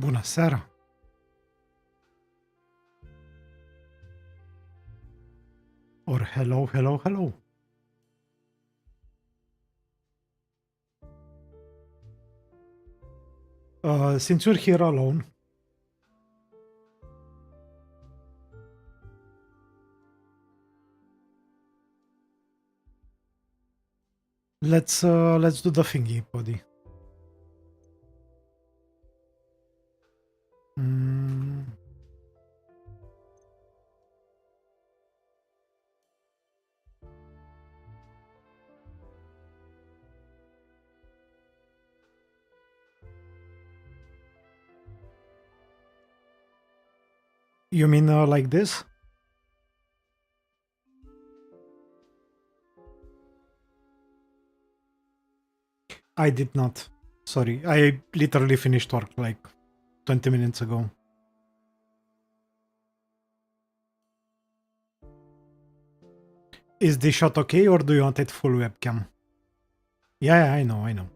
Bună seara! Or hello, hello, hello! Since you're here alone, let's do the thingy, buddy. Mm. You mean like this? I did not. Sorry, I literally finished work like 20 minutes ago. Is this shot okay, or do you want it full webcam? Yeah, I know, I know.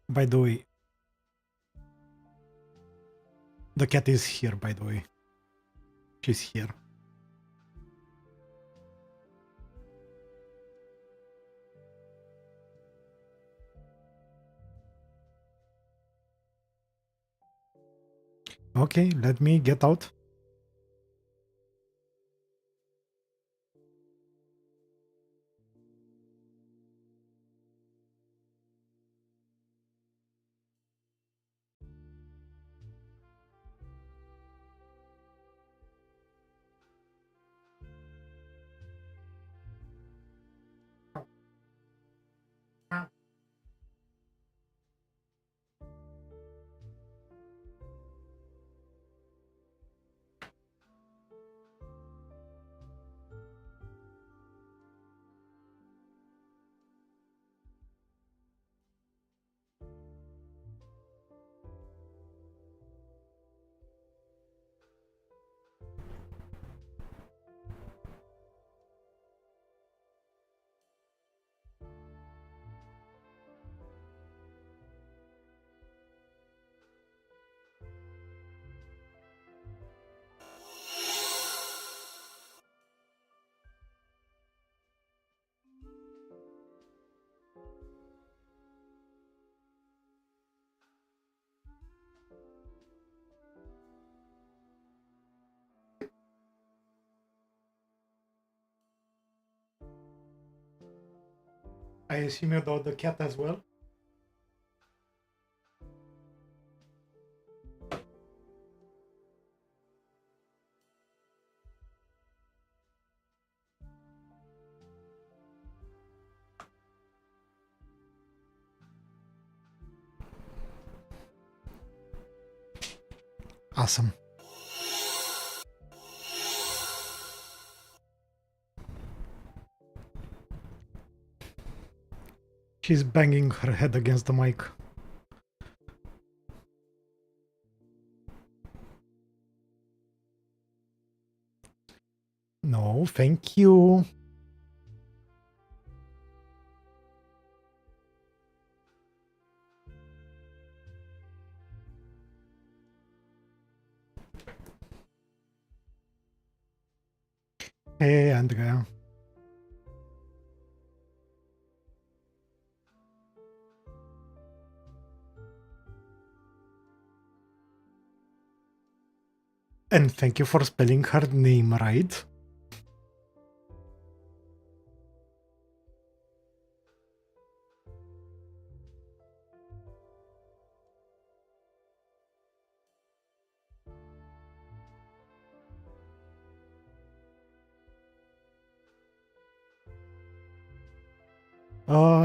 By the way, the cat is here, by the way. She's here. Okay, let me get out. I assume you got the cat as well? Awesome. She's banging her head against the mic. No, thank you. Hey, Andrea. And thank you for spelling her name right.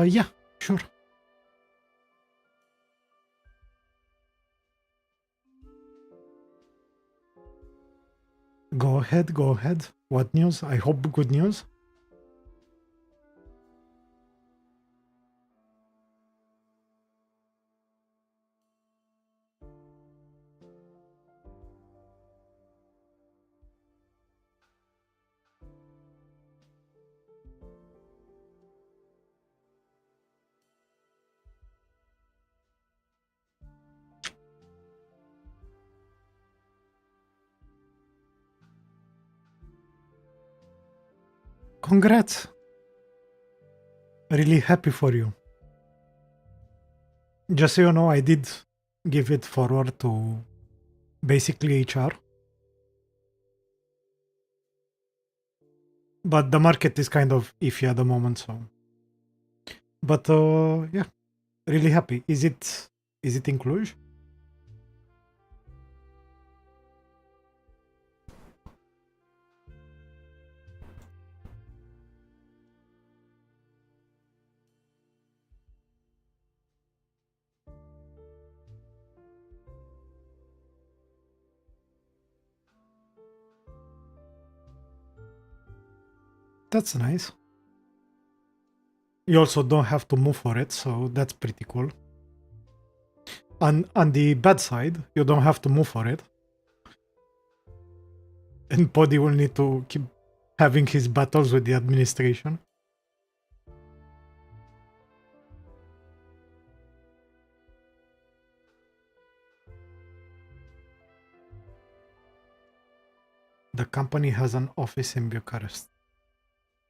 Yeah, sure. Go ahead, go ahead. What news? I hope good news. Congrats. Really happy for you. Just so you know, I did give it forward to basically HR. But the market is kind of iffy at the moment, so. But yeah, really happy. Is it in Cluj? That's nice. You also don't have to move for it, so that's pretty cool. On the bad side, you don't have to move for it. And Poddy will need to keep having his battles with the administration. The company has an office in Bucharest.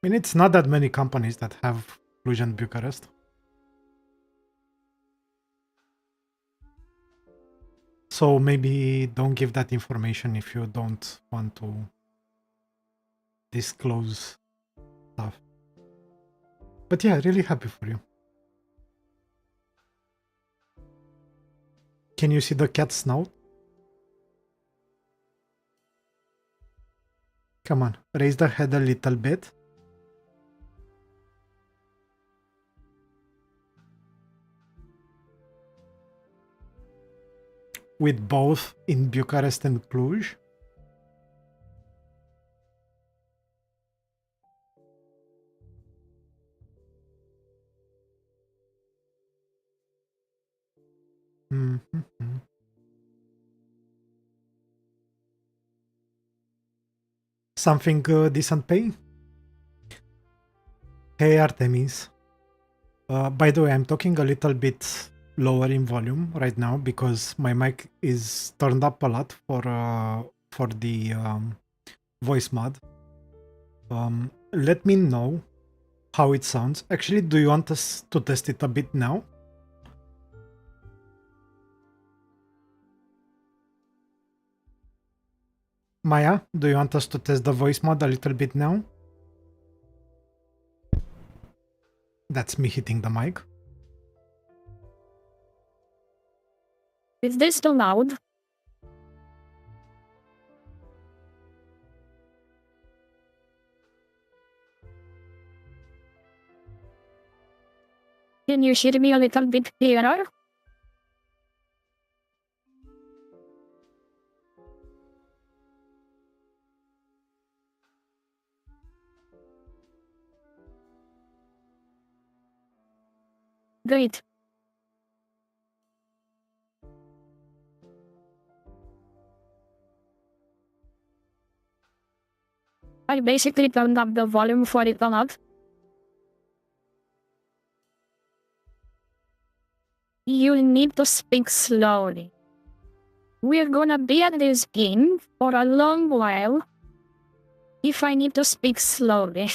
I mean, it's not that many companies that have Cluj and Bucharest. So maybe don't give that information if you don't want to disclose stuff. But yeah, really happy for you. Can you see the cat's snout? Come on, raise the head a little bit. With both in Bucharest and Cluj. Mm-hmm. Something decent pay? Hey Artemis. By the way, I'm talking a little bit lower in volume right now because my mic is turned up a lot for the Voicemod. Let me know how it sounds. Actually, do you want us to test it a bit now? Maya, do you want us to test the Voicemod a little bit now? That's me hitting the mic. Is this too loud? Can you hear me a little bit clearer? Great. I basically turned up the volume for it a lot. You need to speak slowly. We're gonna be at this game for a long while. If I need to speak slowly.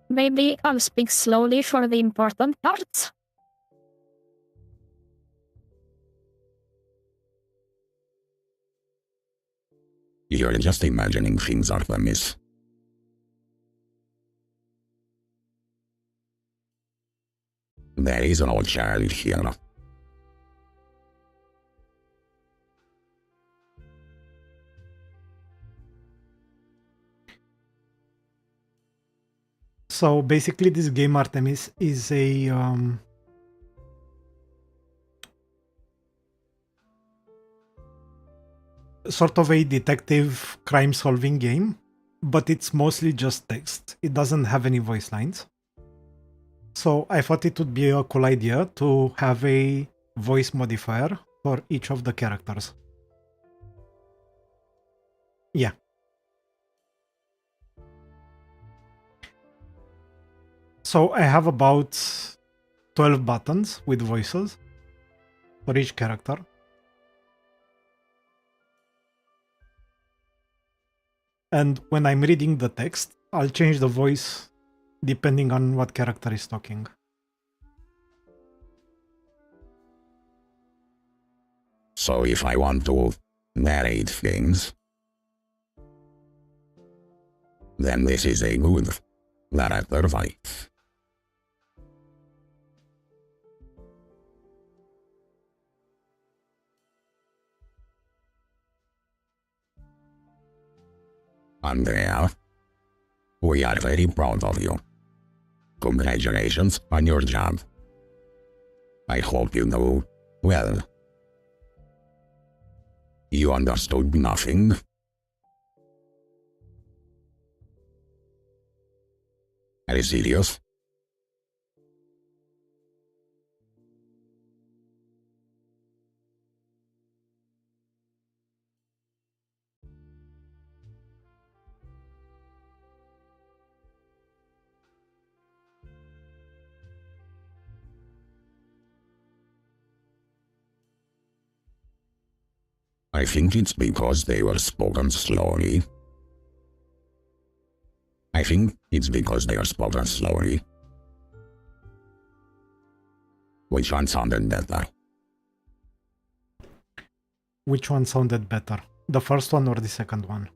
Maybe I'll speak slowly for the important parts. You're just imagining things, Artemis. There is an old child here. So basically this game, Artemis, is a sort of a detective crime solving game, but it's mostly just text. It doesn't have any voice lines. So I thought it would be a cool idea to have a voice modifier for each of the characters. Yeah. So I have about 12 buttons with voices for each character. And when I'm reading the text, I'll change the voice depending on what character is talking. So if I want to narrate things, then this is a good character voice. Andrea, we are very proud of you. Congratulations on your job. I hope you know well. You understood nothing? Are you serious? I think it's because they were spoken slowly. I think it's because they are spoken slowly. Which one sounded better? Which one sounded better? The first one or the second one?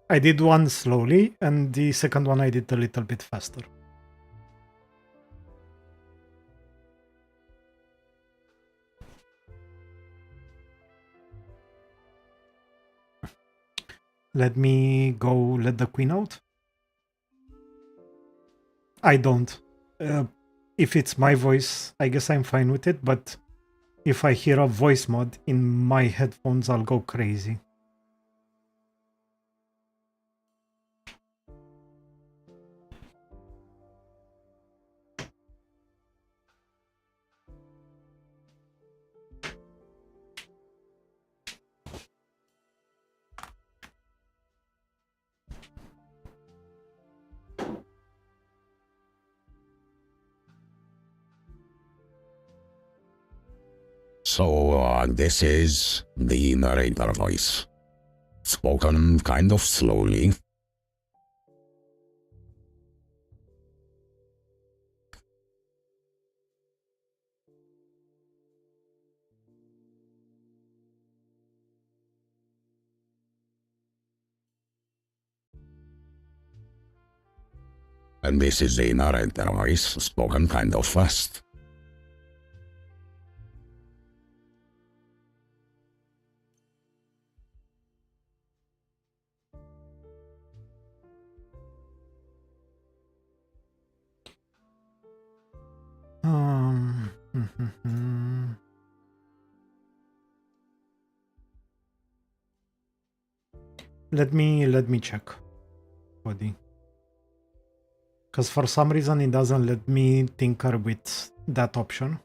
I did one slowly, and the second one I did a little bit faster. Let me go let the queen out. I don't. If it's my voice, I guess I'm fine with it, but if I hear a voice mod in my headphones, I'll go crazy. So, this is the narrator voice. Spoken kind of slowly. And this is the narrator voice, spoken kind of fast. Let me check, buddy. Because for some reason it doesn't let me tinker with that option.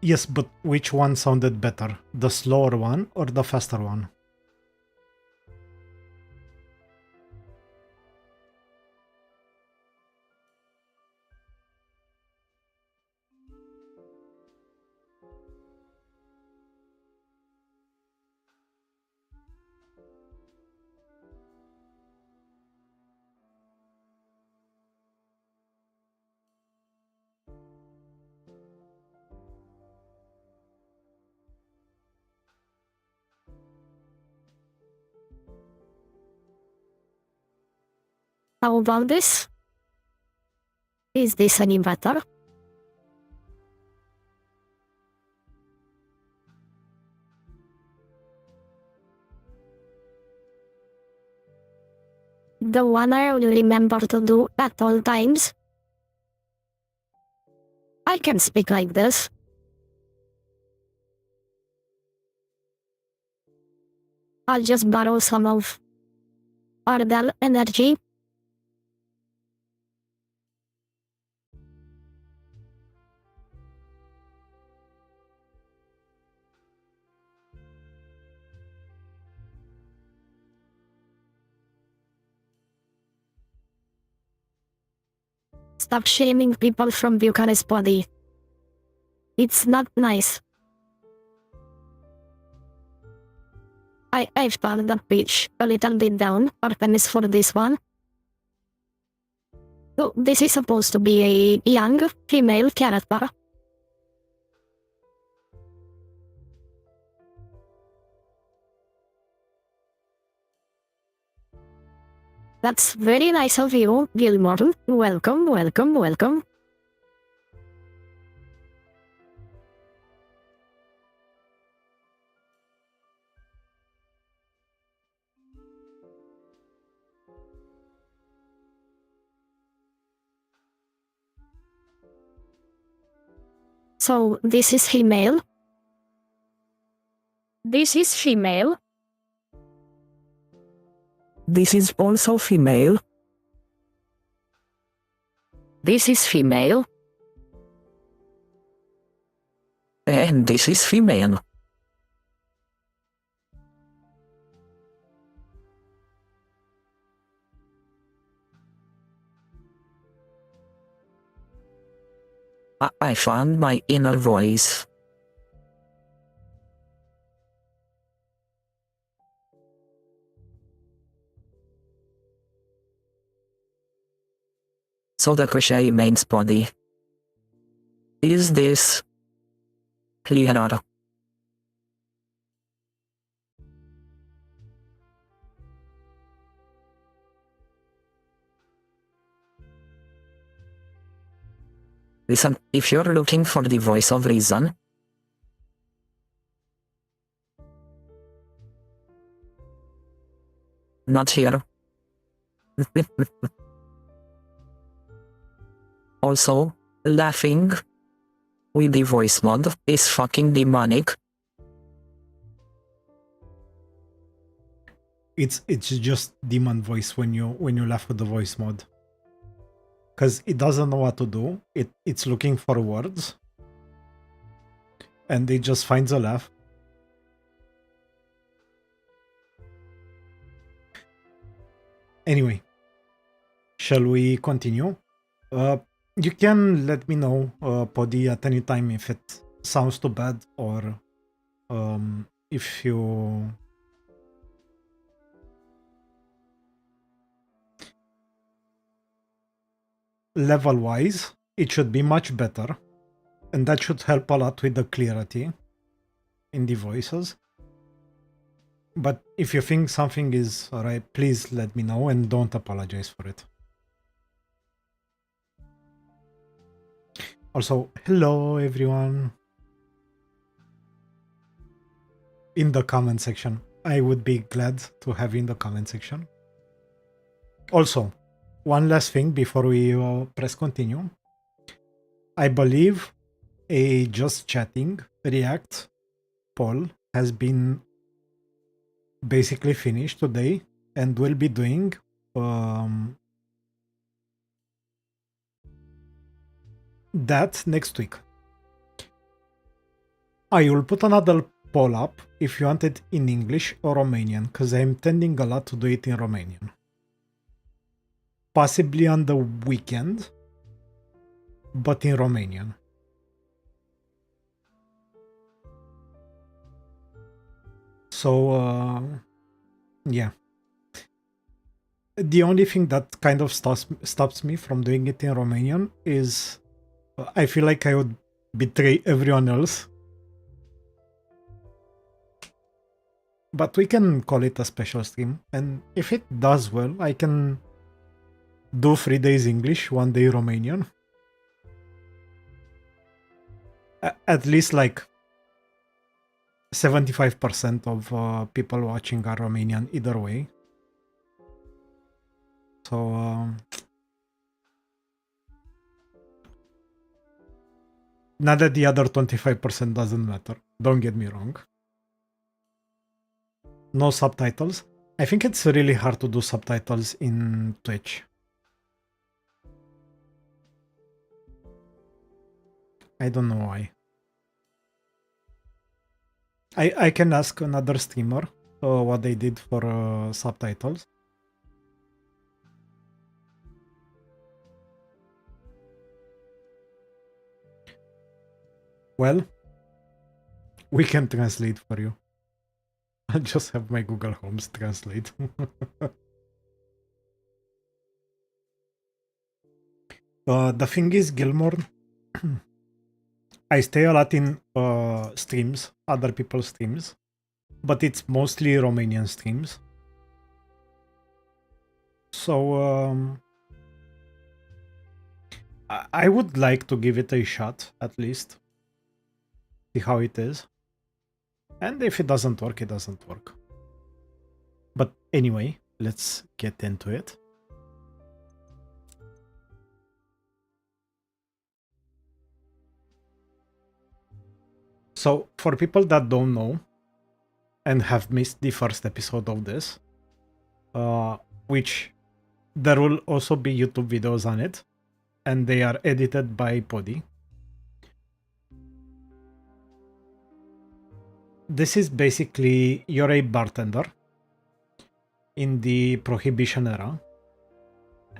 Yes, but which one sounded better? The slower one or the faster one? How about this? Is this any better? The one I will remember to do at all times. I can speak like this. I'll just borrow some of Ardell energy. Stop shaming people from Bucharest body. It's not nice. I found the page a little bit down. Artemis for this one. So this is supposed to be a young female character. That's very nice of you, Gilmore. Welcome, welcome, welcome. So this is female. This is female. This is also female. This is female. And this is female. I found my inner voice. So the crochet mains body. Is this clearer? Listen, if you're looking for the voice of reason, not here. Also, laughing with the voice mod is fucking demonic. It's just demon voice when you laugh with the voice mod. Because it doesn't know what to do. It's looking for words. And it just finds a laugh. Anyway. Shall we continue? You can let me know, Poddy, at any time if it sounds too bad or if you... Level-wise, it should be much better, and that should help a lot with the clarity in the voices. But if you think something is alright, please let me know and don't apologize for it. Also, hello everyone. In the comment section. I would be glad to have you in the comment section. Also, one last thing before we press continue. I believe a just chatting React poll has been basically finished today and will be doing that next week. I will put another poll up if you want it in English or Romanian, because I'm tending a lot to do it in Romanian. Possibly on the weekend, but in Romanian. So, yeah. The only thing that kind of stops me from doing it in Romanian is I feel like I would betray everyone else. But we can call it a special stream, and if it does well, I can do 3 days English, 1 day Romanian. At least like 75% of people watching are Romanian either way. So not that the other 25% doesn't matter. Don't get me wrong. No subtitles. I think it's really hard to do subtitles in Twitch. I don't know why. I can ask another streamer what they did for subtitles. Well, we can translate for you. I'll just have my Google Homes translate. The thing is, Gilmore, I stay a lot in streams, other people's streams, but it's mostly Romanian streams. So I would like to give it a shot, at least. See how it is. And if it doesn't work, it doesn't work. But anyway, let's get into it. So, for people that don't know and have missed the first episode of this, which there will also be YouTube videos on it, and they are edited by Poddy. This is basically, you're a bartender in the Prohibition era,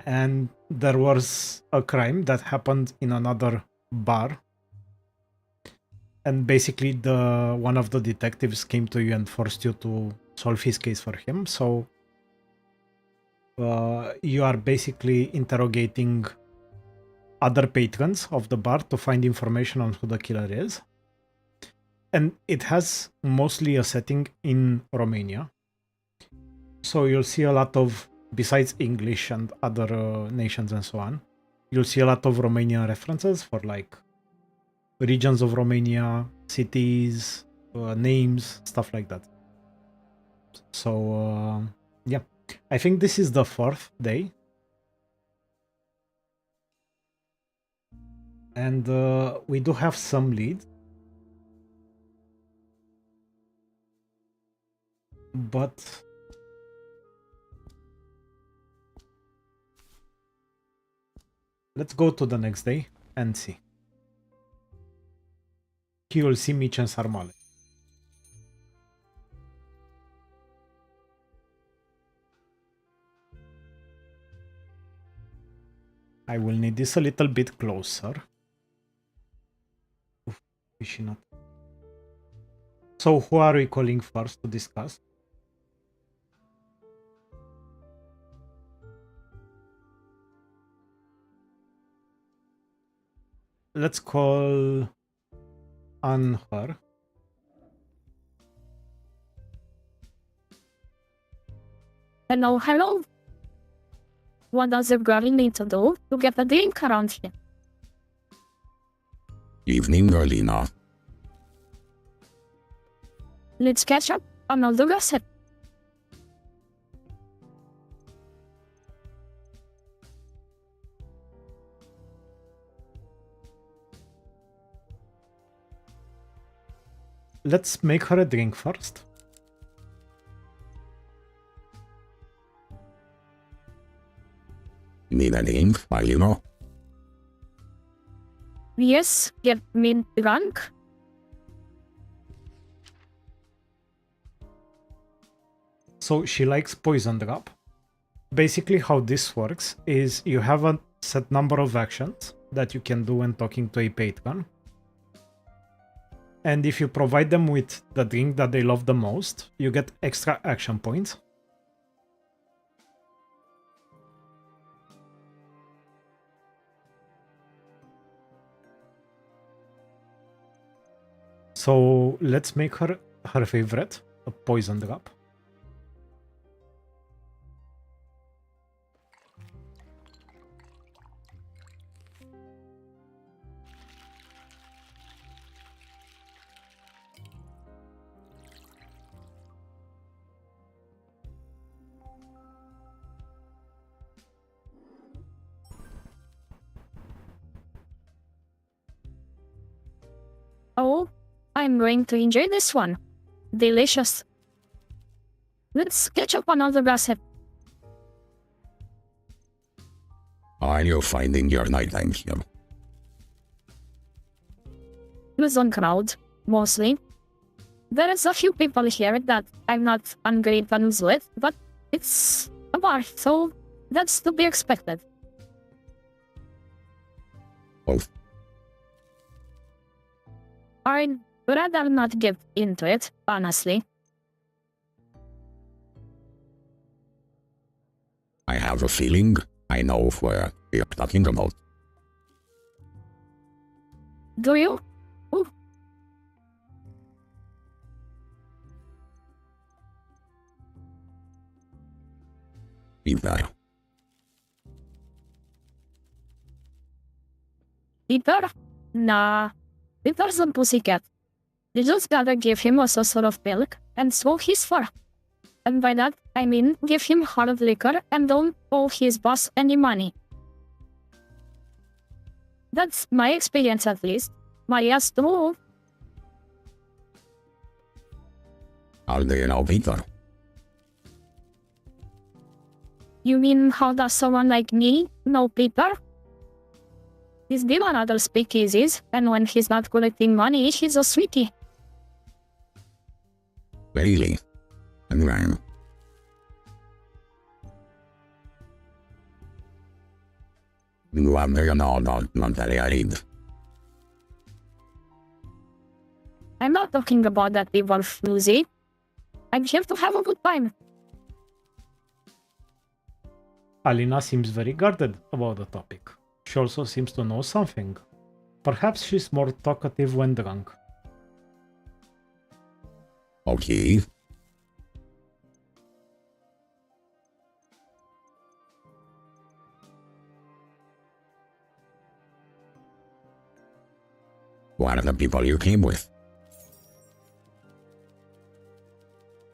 and there was a crime that happened in another bar, and basically one of the detectives came to you and forced you to solve his case for him. So you are basically interrogating other patrons of the bar to find information on who the killer is. And it has mostly a setting in Romania. So you'll see a lot of, besides English and other nations and so on, you'll see a lot of Romanian references for like regions of Romania, cities, names, stuff like that. So yeah, I think this is the 4th day. And we do have some leads. But let's go to the next day and see. You'll see mici în sarmale. I will need this a little bit closer. Oof, fishy nut. So who are we calling first to discuss? Let's call on her. Hello, hello. What does a girl need to do to get a drink around here? Evening, Erlina. Let's catch up on all the gossip. Let's make her a drink first. Need a drink, Marino? Yes, get me drunk. So she likes poison drop. Basically how this works is you have a set number of actions that you can do when talking to a patron. And if you provide them with the drink that they love the most, you get extra action points. So let's make her favorite, a poison drop. Oh, I'm going to enjoy this one. Delicious. Let's catch up on all the gossip. Are you finding your nighttime here? It was on crowd, mostly. There is a few people here that I'm not on great terms with, but it's a bar, so that's to be expected. Oh, I'd rather not get into it, honestly. I have a feeling I know what you're talking about. Do you? Ooh. Either. Peter? Nah. Peter's a pussycat. You just gotta give him a saucer of milk and smoke his fur. And by that, I mean give him hard liquor and don't owe his boss any money. That's my experience at least. Maria's too. How do you know Peter? You mean how does someone like me know Peter? He's been on other speakeasies, and when he's not collecting money, he's a sweetie. Really? And when? What do you know about Monterey Reed? I'm not talking about that evil floozy. I'm here to have a good time. Alina seems very guarded about the topic. She also seems to know something. Perhaps she's more talkative when drunk. Okay. What are the people you came with?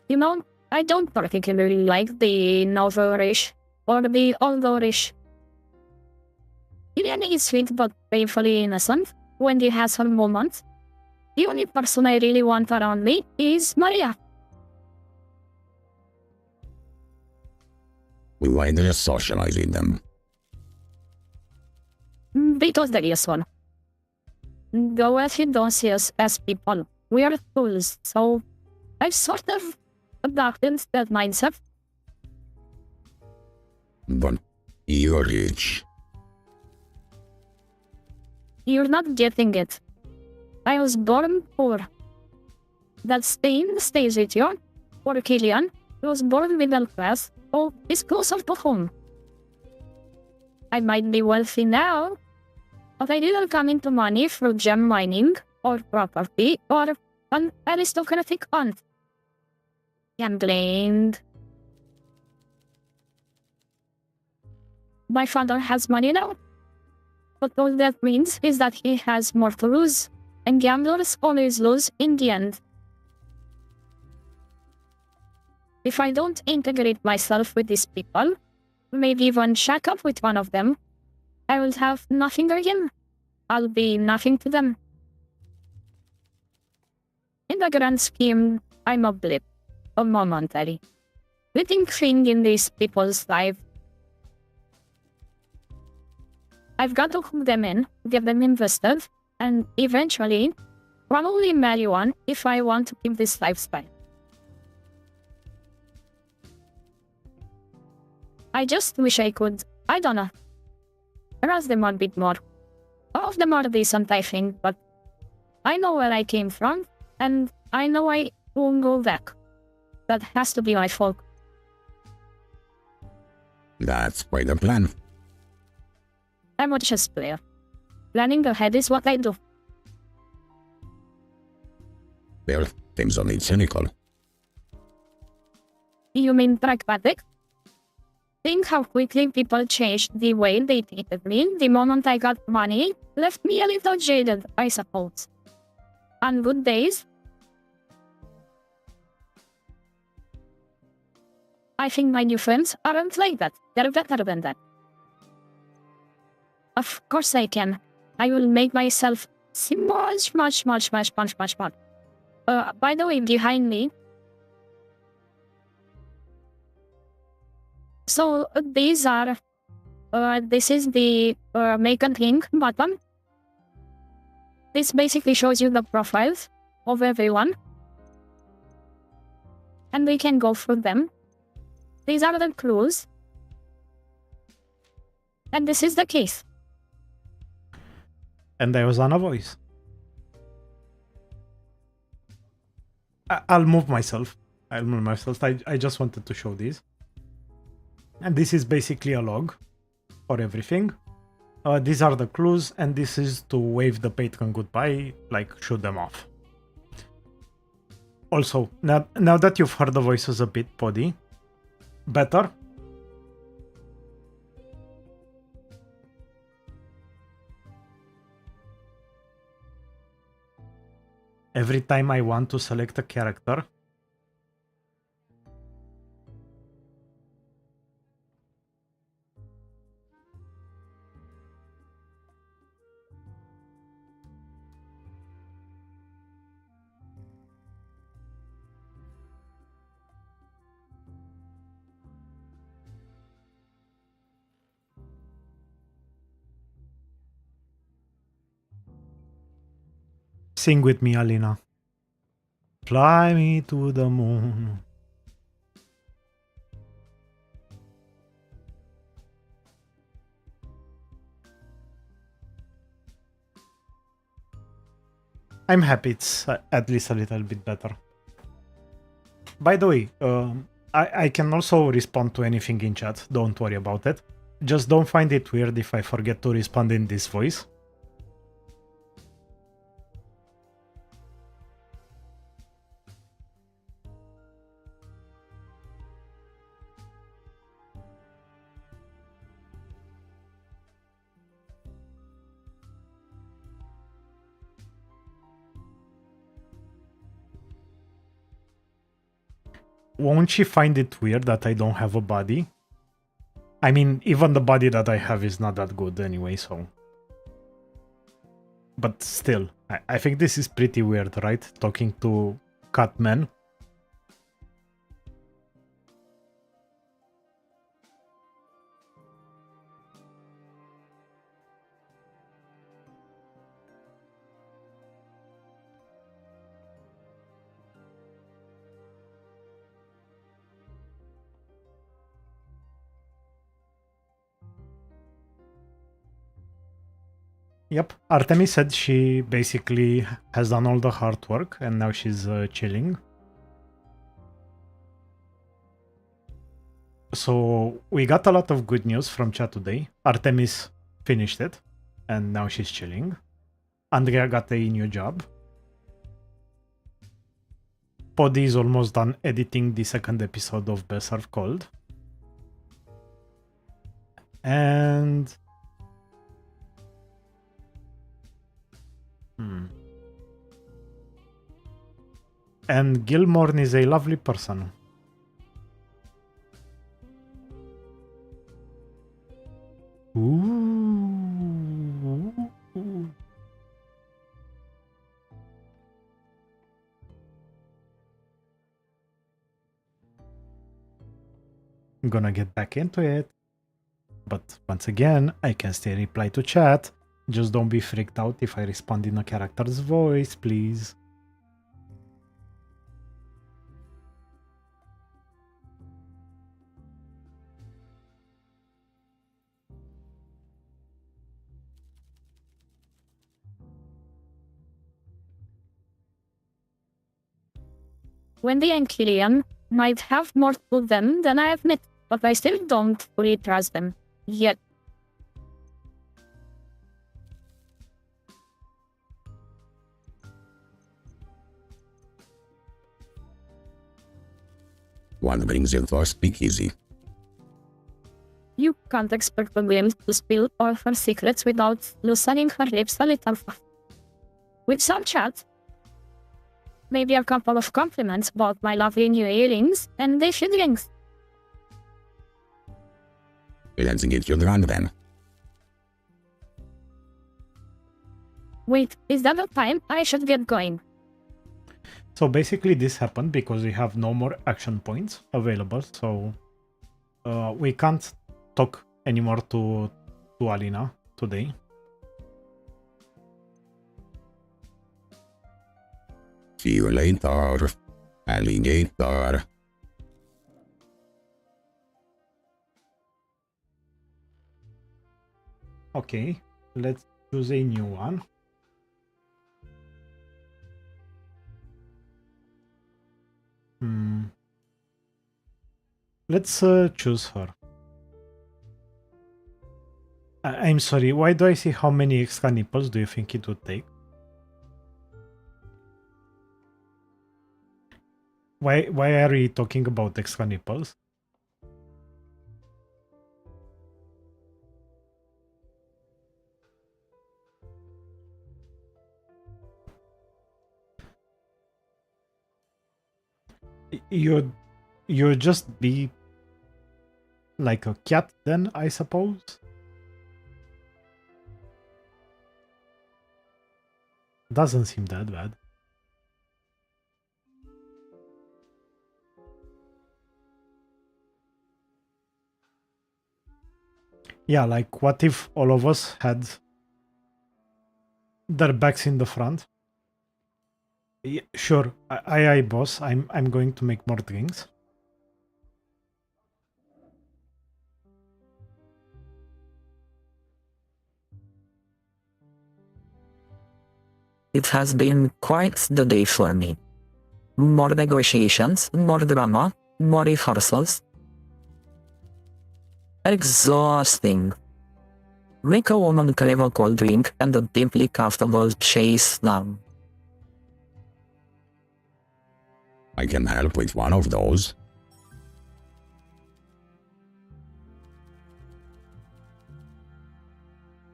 You know, I don't particularly like the novel-ish or the older-ish. Ilian is sweet but painfully innocent when he has her moments. The only person I really want around me is Maria. Why do you socialize with them? Because there is one. Go if you don't see us as people. We are tools, so I've sort of adopted that mindset. But you're rich. You're not getting it. I was born poor. That stain stays with you. Or Killian was born middle class, or is closer to home. I might be wealthy now, but I didn't come into money through gem mining, or property, or an aristocratic aunt. Gambling. My father has money now, but all that means is that he has more to lose, and gamblers always lose in the end. If I don't integrate myself with these people, maybe even shack up with one of them, I will have nothing again. I'll be nothing to them. In the grand scheme, I'm a blip, a momentary, fleeting thing in these people's lives. I've got to hook them in, get them invested, and eventually, probably marry one if I want to keep this lifestyle. I just wish I could, I don't know, harass them a bit more. All of them are decent, I think, but I know where I came from, and I know I won't go back. That has to be my fault. That's quite a plan. I'm a chess player. Planning ahead is what I do. Well, seems a bit cynical. You mean pragmatic? Think how quickly people changed the way they treated me the moment I got money, left me a little jaded, I suppose. On good days, I think my new friends aren't like that. They're better than that. Of course I can. I will make myself seem much. By the way, behind me. So these are, this is the make and link button. This basically shows you the profiles of everyone. And we can go through them. These are the clues. And this is the case. And I was on a voice. I'll move myself. I'll move myself. I just wanted to show these. And this is basically a log for everything. These are the clues, and this is to wave the patron goodbye, like shoot them off. Also, now that you've heard the voices a bit, Poddy, better. Every time I want to select a character, sing with me, Alina. Fly me to the moon. I'm happy it's at least a little bit better. By the way, I can also respond to anything in chat. Don't worry about it. Just don't find it weird if I forget to respond in this voice. Won't she find it weird that I don't have a body? I mean, even the body that I have is not that good anyway, so... But still, I think this is pretty weird, right? Talking to Catman. Yep, Artemis said she basically has done all the hard work and now she's chilling. So we got a lot of good news from chat today. Artemis finished it and now she's chilling. Andrea got a new job. Poddy is almost done editing the second episode of Best Served Cold. And... And Gilmore is a lovely person. Ooh. I'm gonna get back into it. But once again, I can still reply to chat. Just don't be freaked out if I respond in a character's voice, please. Wendy and Killian might have more to them than I admit, but I still don't fully trust them. Yet. One brings in for speakeasy. You can't expect a girl to spill all her secrets without loosening her lips a little. With some chat. Maybe a couple of compliments about my lovely new earrings and they should rings. Let's get you drunk then. Wait, is that the time I should get going? So basically this happened because we have no more action points available, so we can't talk anymore to Alina today. See you later, alligator. Okay, let's choose a new one. Let's choose her. I'm sorry, why do I see how many extra nipples do you think it would take? Why are we talking about extra nipples? You'd just be like a cat then, I suppose? Doesn't seem that bad. Yeah, like what if all of us had their backs in the front? Yeah, sure, aye, boss. I'm going to make more drinks. It has been quite the day for me. More negotiations, more drama, more rehearsals. Exhausting. Make a woman crave a cold drink and a deeply comfortable chase now. I can help with one of those.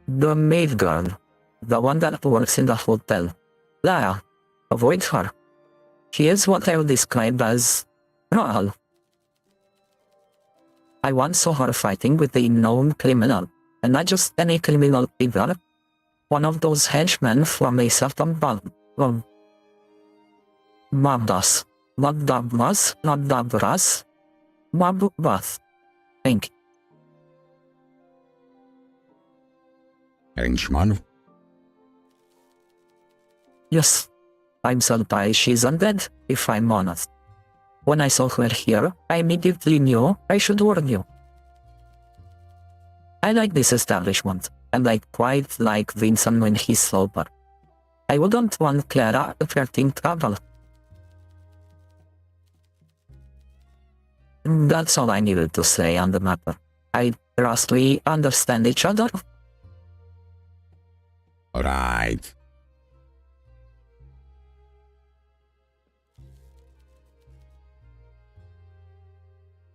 The maid girl. The one that works in the hotel. Lara. Avoid her. She is what I would describe as royal. I once saw her fighting with a known criminal, and not just any criminal either. One of those henchmen from a certain bank. Mabdas. Not Dabmas, not Dabras. Mabbath. Thank you. Henchman? Yes. I'm surprised she's undead, if I'm honest. When I saw her here, I immediately knew I should warn you. I like this establishment, and I quite like Vincent when he's sober. I wouldn't want Clara getting trouble. That's all I needed to say on the matter. I trust we understand each other. Right.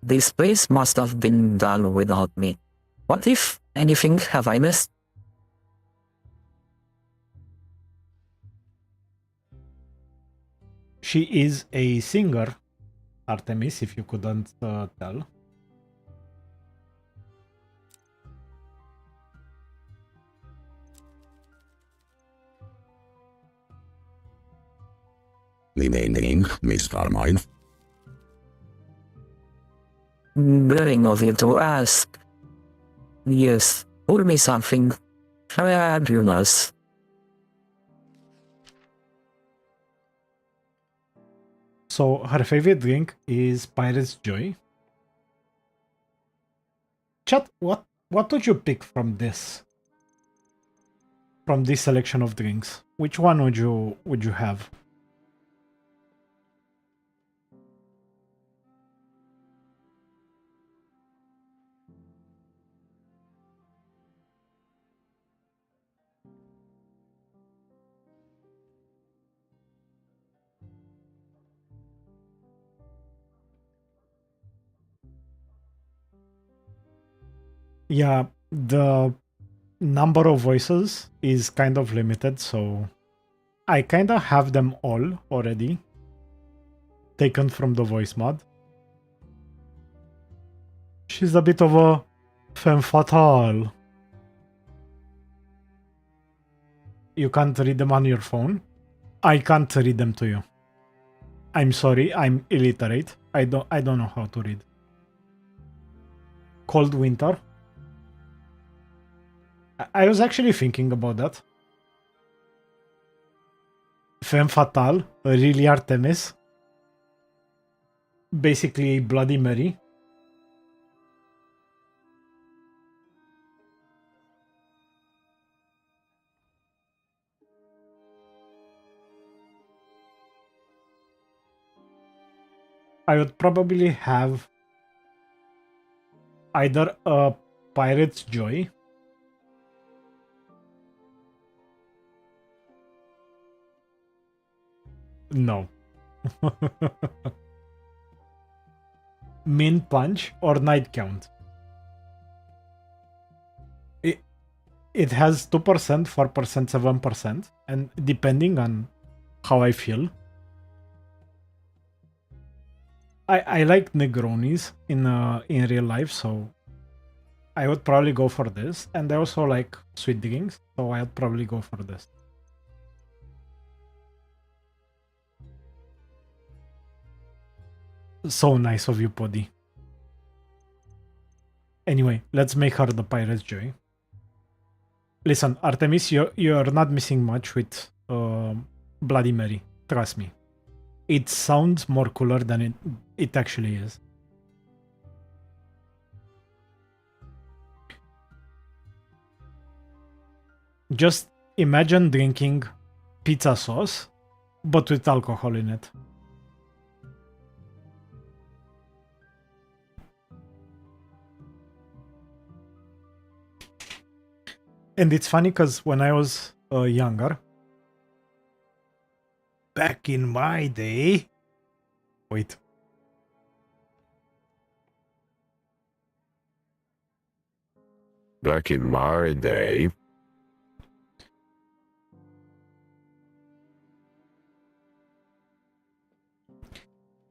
This place must have been dull without me. What if anything have I missed? She is a singer, Artemis, if you couldn't tell. Remaining, Mr. Mine. Daring of you to ask. Yes, pour me something fabulous. So her favorite drink is Pirate's Joy. Chat, what would you pick from this? From this selection of drinks? Which one would you have? Yeah, the number of voices is kind of limited, so I kind of have them all already taken from the voice mod. She's a bit of a femme fatale. You can't read them on your phone. I can't read them to you. I'm sorry, I'm illiterate. I don't know how to read. Cold Winter. I was actually thinking about that. Femme fatale, really Artemis. Basically a Bloody Mary. I would probably have Either a pirate's joy. No. Min punch or night count. It has 2%, 4%, 7%, and depending on how I feel. I like Negronis in real life, so I would probably go for this. And I also like sweet drinks, so I would probably go for this. So nice of you, Poddy. Anyway, let's make her the pirate's joy. Listen, Artemis, you're not missing much with Bloody Mary. Trust me. It sounds more cooler than it actually is. Just imagine drinking pizza sauce, but with alcohol in it. And it's funny because when I was younger, back in my day, wait. Back in my day,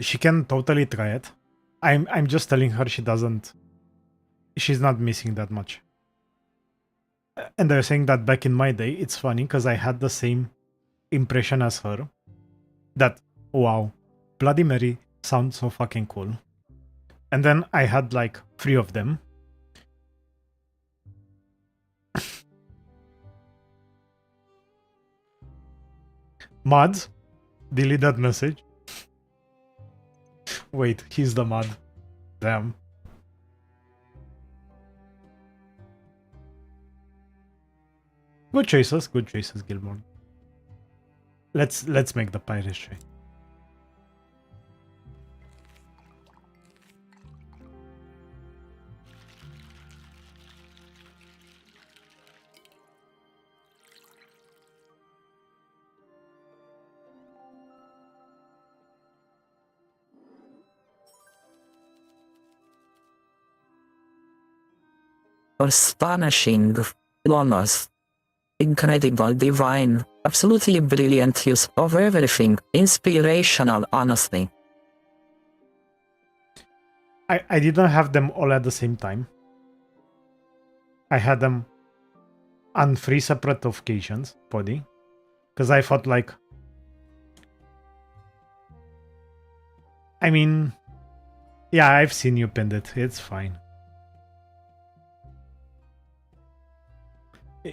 She can totally try it. I'm just telling her she's not missing that much. And they're saying that back in my day, it's funny because I had the same impression as her. That, wow, Bloody Mary sounds so fucking cool. And then I had like 3 of them. Mods, delete that message. Wait, he's the mod. Damn. Good choices, Gilmore. Let's make the pirate joy. Astonishing, flawless, incredible, divine, absolutely brilliant use of everything, inspirational, honestly. I didn't have them all at the same time. I had them on 3 separate occasions, Poddy. Because I thought like... I mean... Yeah, I've seen you pinned it. It's fine.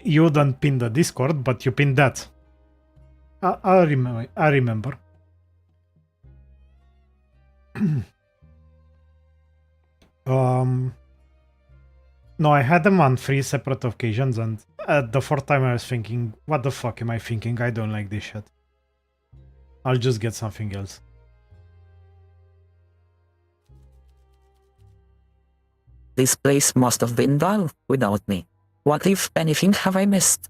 You don't pin the Discord, but you pinned that. I remember. No, I had them on 3 separate occasions, and at the 4th time I was thinking, what the fuck am I thinking? I don't like this shit. I'll just get something else. This place must have been dull without me. What, if anything, have I missed?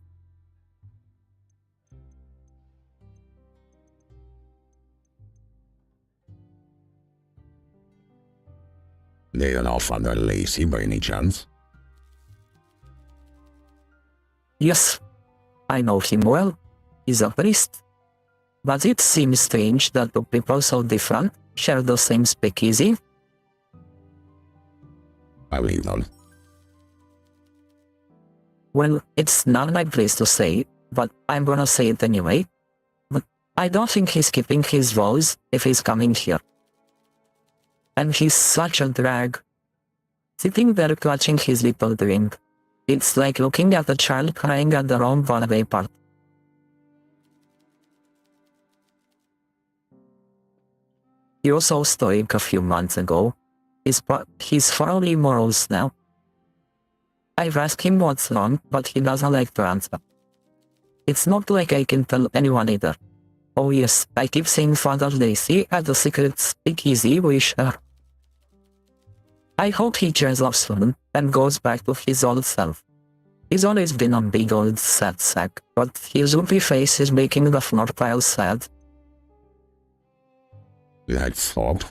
Do you know Father Lacey by any chance? Yes, I know him well. He's a priest. But it seems strange that two people so different share the same speakeasy. I believe not. Well, it's not my place to say, but I'm gonna say it anyway. But I don't think he's keeping his vows if he's coming here. And he's such a drag. Sitting there clutching his little drink. It's like looking at a child crying at their own birthday party. He was so stoic a few months ago. He's thoroughly morose now. I've asked him what's wrong, but he doesn't like to answer. It's not like I can tell anyone either. Oh yes, I keep saying Father Lacey at the secret speakeasy we share. I hope he cheers up soon and goes back to his old self. He's always been a big old sad sack, but his droopy face is making the floor pile sad. Let's hope.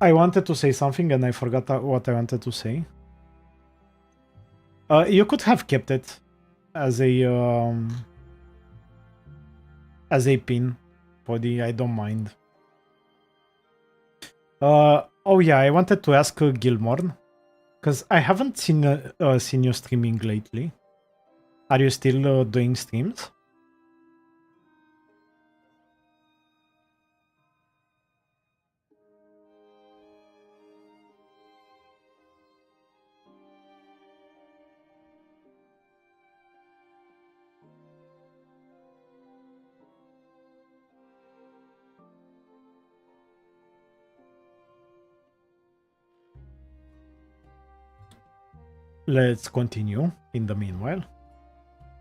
I wanted to say something and I forgot what I wanted to say. You could have kept it as a pin, Poddy. I don't mind. Oh yeah, I wanted to ask Gilmorn, because I haven't seen you streaming lately. Are you still doing streams? Let's continue in the meanwhile.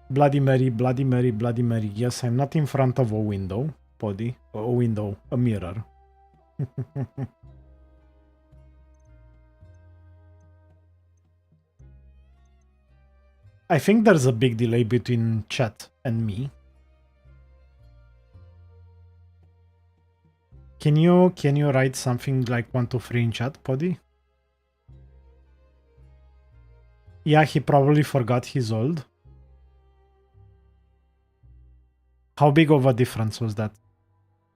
Bloody Mary, Bloody Mary, Bloody Mary. Yes, I'm not in front of a window, Poddy. A window, a mirror. I think there's a big delay between chat and me. Can you write something like 1, 2, 3 in chat, Poddy? Yeah, he probably forgot he's old. How big of a difference was that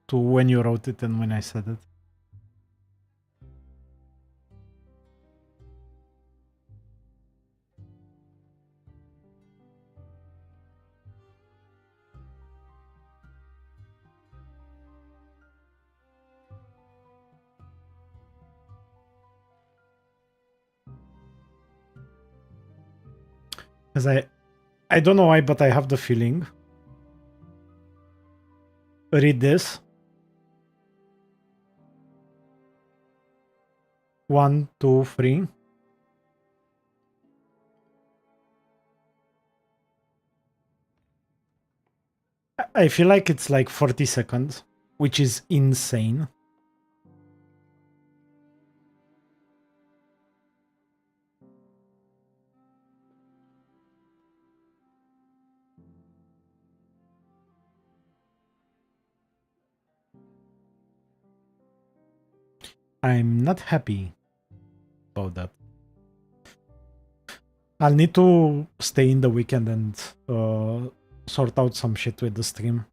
to when you wrote it and when I said it? Because I don't know why, but I have the feeling. Read this. 1, 2, 3. I feel like it's like 40 seconds, which is insane. I'm not happy about that. I'll need to stay in the weekend and sort out some shit with the stream.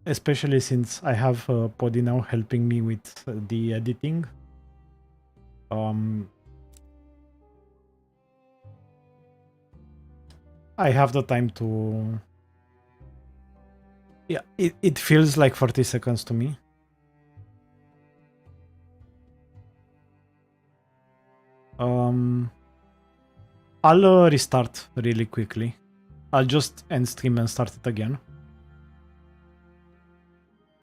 Especially since I have Poddy now helping me with the editing. I have the time to... Yeah, it feels like 40 seconds to me. I'll restart really quickly. I'll just end stream and start it again.